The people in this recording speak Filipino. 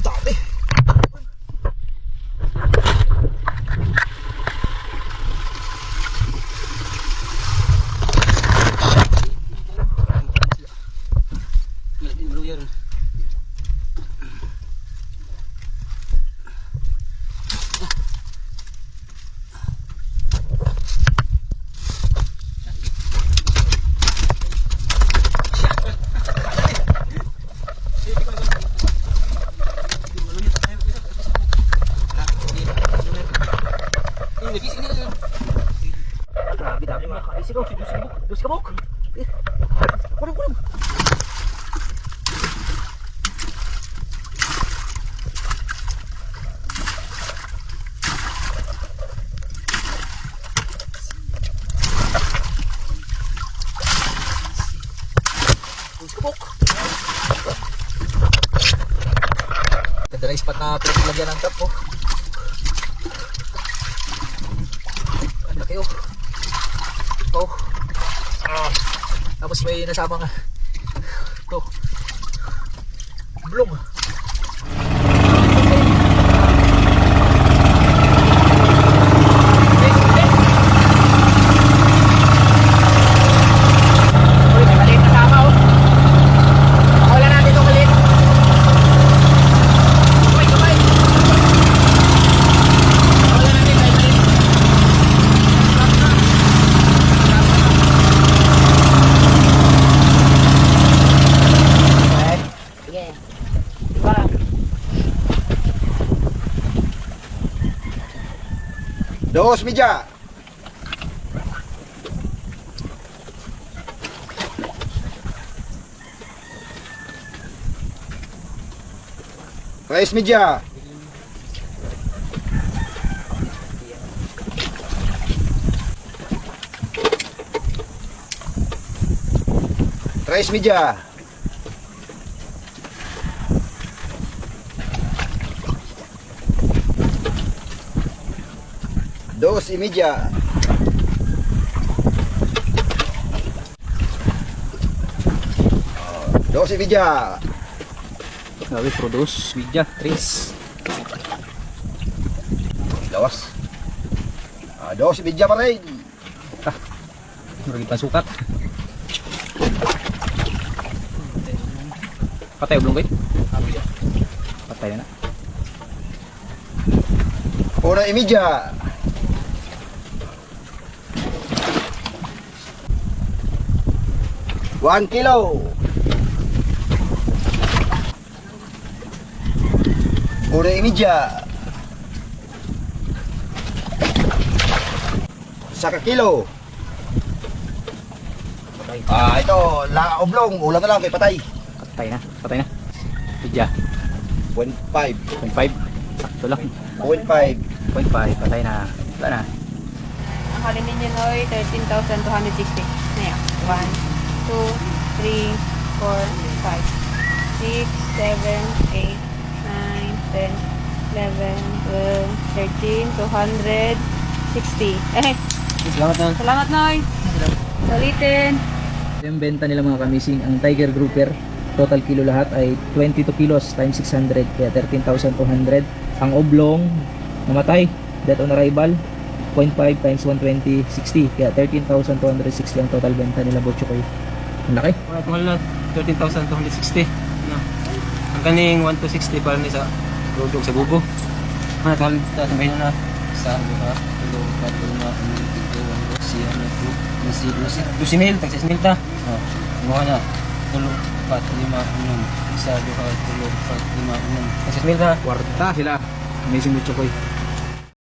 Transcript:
dami. Grabe dami mga kaisi ko. Dos kabok. Kulim. Dos kabok. Ganda na ispat na pinaglagyan ng tap ko. Ang laki oh. Oh. Tapos may nasamang ito blong. Dos meja. Tres meja. Tres meja. Dos y media. Dos y media. Sabi, produce media, tres. Lawas. Dos y media pa rin. Marami pang sukat. Patay oblong kayo? Patay na. Una y media. One kilo. Una y media. Saka kilo. Ito, oblong, ulam na lang kay patay. Patay na. Media. 0.5. 0.5. Sakto lang. 0.5. 0.5. Patay na. Wala na. Ang hali ninyo ay 13,260. Naya. 1, 2, 3, 4, 5, 6, 7, 8, 9, 10, 11, 12, 13, 260. Salamat na. Salamat, Noy. Ulitin. Yung benta nila mga kamising, ang Tiger Grouper, total kilo lahat ay 22 kilos times 600, kaya 13,200. Ang oblong, namatay, dead on arrival, 0.5 times 120, 60, kaya 13,260 ang total benta nila Butchokoy. Ang laki. Mahal na 13,260 na. Ang kaning 1,260 para ni sa rodog sa bubo. Mga tawag sa sabihin na sa luha, tulo, patlo na, ito, siya na ito, lusi mil, tagsis mil ta. Mga na, tulo, pat, lima, unong, isa, luha, tulo, pat, lima, unong, tagsis mil ta. Kwarta sila. Amazing Butchokoy.